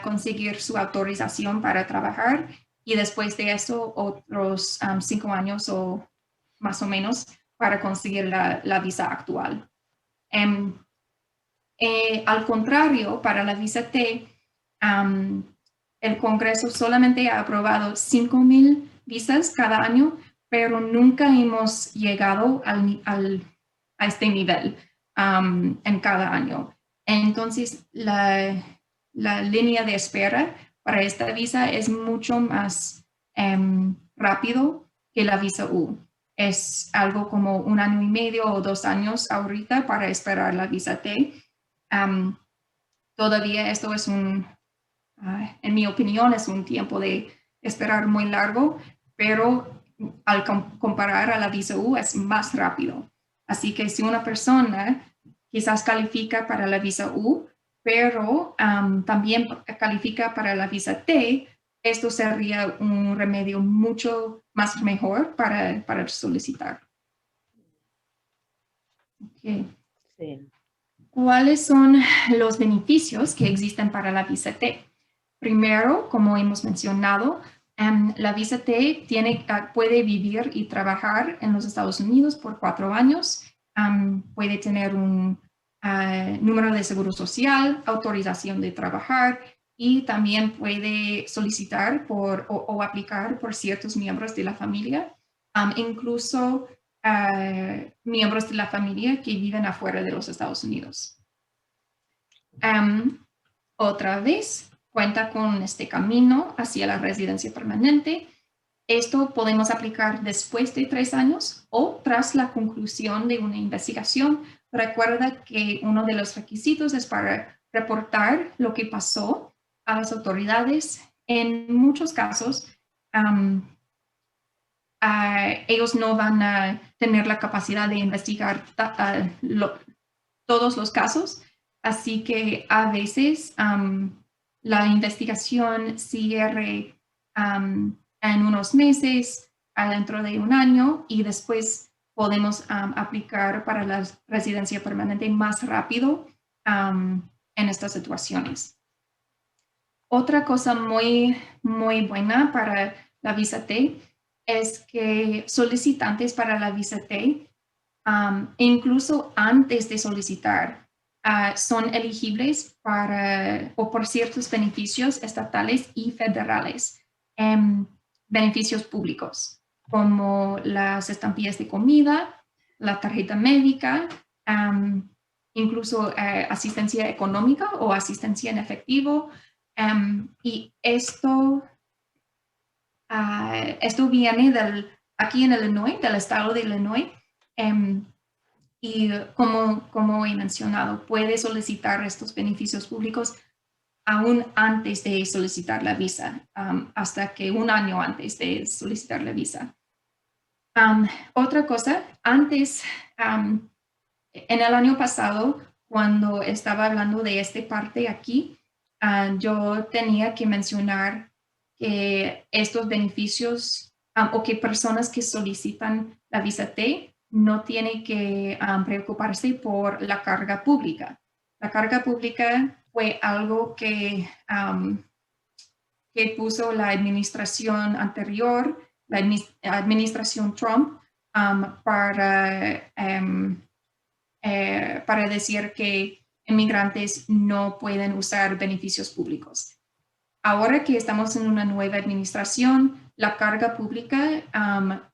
conseguir su autorización para trabajar y después de eso otros 5 años o más o menos para conseguir la visa actual. Al contrario, para la visa T, el Congreso solamente ha aprobado 5,000 visas cada año, pero nunca hemos llegado a este nivel en cada año. Entonces, la línea de espera para esta visa es mucho más rápido que la visa U. Es algo como 1 año y medio o 2 años ahorita para esperar la visa T. Todavía esto es en mi opinión, es un tiempo de esperar muy largo, pero al comparar a la visa U es más rápido. Así que si una persona quizás califica para la visa U, pero también califica para la visa T, esto sería un remedio mucho más mejor para solicitar. Okay. Sí. ¿Cuáles son los beneficios que existen para la visa T? Primero, como hemos mencionado, la visa T puede vivir y trabajar en los Estados Unidos por 4 años, puede tener un número de seguro social, autorización de trabajar y también puede solicitar o aplicar por ciertos miembros de la familia, incluso miembros de la familia que viven afuera de los Estados Unidos. Otra vez, cuenta con este camino hacia la residencia permanente. Esto podemos aplicar después de 3 años o tras la conclusión de una investigación. Recuerda que uno de los requisitos es para reportar lo que pasó a las autoridades. En muchos casos, ellos no van a tener la capacidad de investigar todos los casos, Así que a veces la investigación cierre en unos meses, dentro de un año, y después podemos aplicar para la residencia permanente más rápido en estas situaciones. Otra cosa muy buena para la visa T es que solicitantes para la visa T, incluso antes de solicitar, son elegibles por ciertos beneficios estatales y federales, beneficios públicos, como las estampillas de comida, la tarjeta médica, incluso asistencia económica o asistencia en efectivo. Y esto viene aquí en Illinois, del estado de Illinois. Y como he mencionado, puede solicitar estos beneficios públicos aún antes de solicitar la visa, hasta que un año antes de solicitar la visa. Otra cosa, antes, en el año pasado, cuando estaba hablando de esta parte aquí, yo tenía que mencionar que estos beneficios o que personas que solicitan la visa T no tienen que preocuparse por la carga pública. La carga pública fue algo que puso la administración anterior, la administración Trump, para decir que inmigrantes no pueden usar beneficios públicos. Ahora que estamos en una nueva administración, la carga pública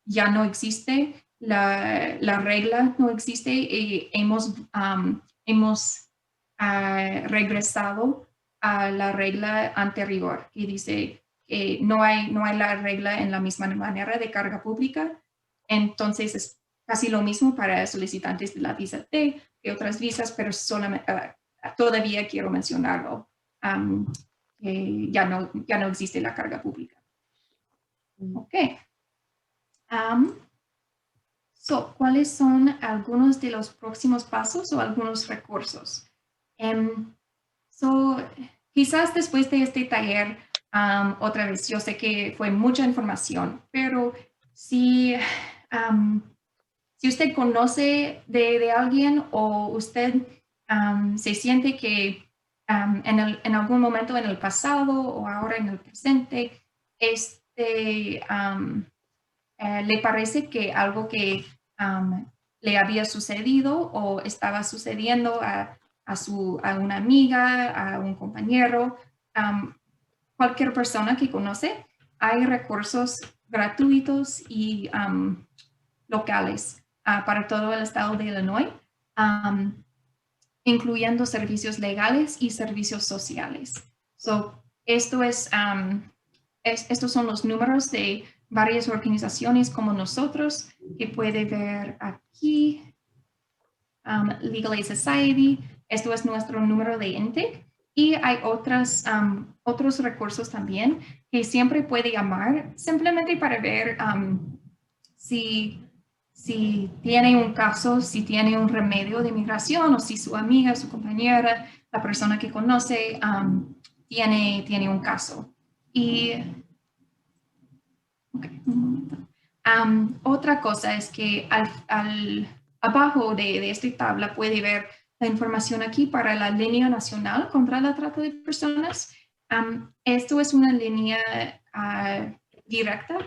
ya no existe, la regla no existe y hemos regresado a la regla anterior, que dice que no hay la regla en la misma manera de carga pública. Entonces es casi lo mismo para solicitantes de la visa T que otras visas, pero todavía quiero mencionarlo. Ya no existe la carga pública. Ok. ¿Cuáles son algunos de los próximos pasos o algunos recursos? Quizás después de este taller, otra vez, yo sé que fue mucha información, pero si usted conoce de alguien o usted se siente que en algún momento en el pasado o ahora en el presente, le parece que algo que le había sucedido o estaba sucediendo a una amiga, a un compañero, cualquier persona que conoce, hay recursos gratuitos y locales para todo el estado de Illinois, incluyendo servicios legales y servicios sociales. Estos son los números de varias organizaciones como nosotros, que puede ver aquí, Legal Aid Society. Esto es nuestro número de ente. Y hay otros recursos también que siempre puede llamar simplemente para ver si tiene un caso, si tiene un remedio de migración o si su amiga, su compañera, la persona que conoce tiene un caso. Y otra cosa es que abajo de esta tabla puede ver la información aquí para la línea nacional contra la trata de personas. Esto es una línea directa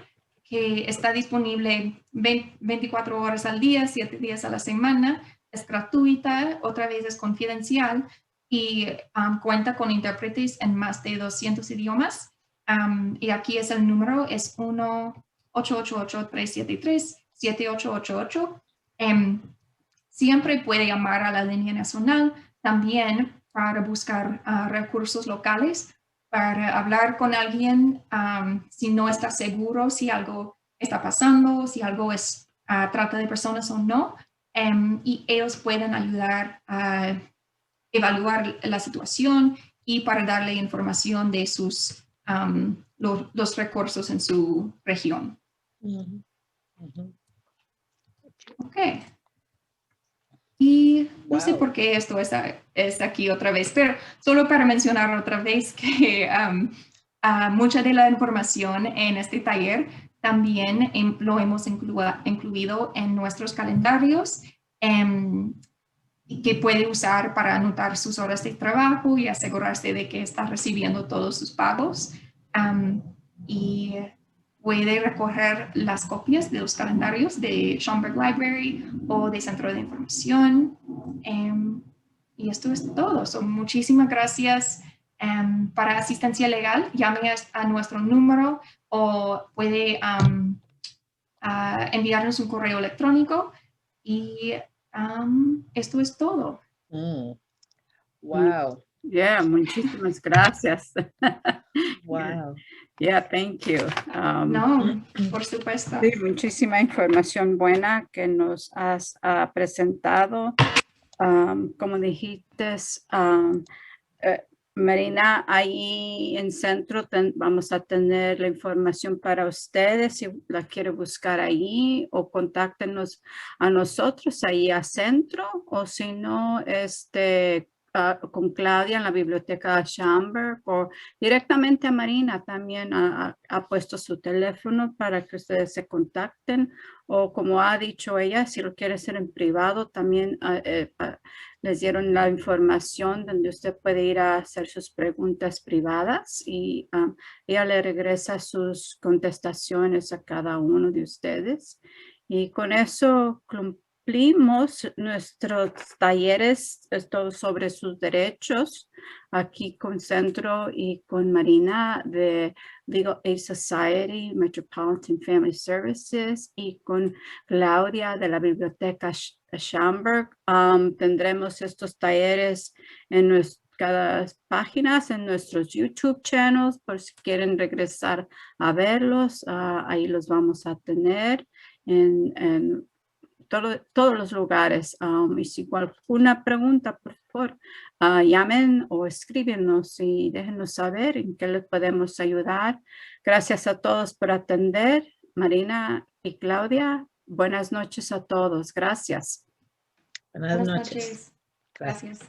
que está disponible 24 horas al día, 7 días a la semana. Es gratuita, otra vez es confidencial y cuenta con intérpretes en más de 200 idiomas. Y aquí es el número, es 1-888-373-7888. Siempre puede llamar a la línea nacional también para buscar recursos locales, para hablar con alguien si no está seguro si algo está pasando, si algo es trata de personas o no. Y ellos pueden ayudar a evaluar la situación y para darle información de los recursos en su región. Ok. Y No sé Wow. por qué esto está aquí otra vez, pero solo para mencionar otra vez que mucha de la información en este taller también lo hemos incluido en nuestros calendarios que puede usar para anotar sus horas de trabajo y asegurarse de que está recibiendo todos sus pagos. Y puede recoger las copias de los calendarios de Schomburg Library o de Centro de Información. Y esto es todo. Muchísimas gracias. Para asistencia legal, llame a nuestro número o puede enviarnos un correo electrónico. Y esto es todo. Wow. Yeah, muchísimas gracias. Wow. Yeah, thank you. No, por supuesto. Sí, muchísima información buena que nos has presentado. Como dijiste, Marina, ahí en centro vamos a tener la información para ustedes si la quiere buscar ahí o contáctenos a nosotros ahí a centro o si no, con Claudia en la biblioteca Schomburg o directamente a Marina también ha puesto su teléfono para que ustedes se contacten o como ha dicho ella, si lo quiere hacer en privado también les dieron la información donde usted puede ir a hacer sus preguntas privadas y ella le regresa sus contestaciones a cada uno de ustedes. Y con eso cumplimos nuestros talleres sobre sus derechos aquí con Centro y con Marina de Legal Aid Society, Metropolitan Family Services y con Claudia de la Biblioteca Schomburg. Tendremos estos talleres en cada página, en nuestros YouTube channels, por si quieren regresar a verlos, ahí los vamos a tener en todos los lugares. Y si alguna pregunta, por favor, llamen o escríbenos y déjenos saber en qué les podemos ayudar. Gracias a todos por atender. Marina y Claudia, buenas noches a todos. Gracias. Buenas Buenas noches. noches. Gracias.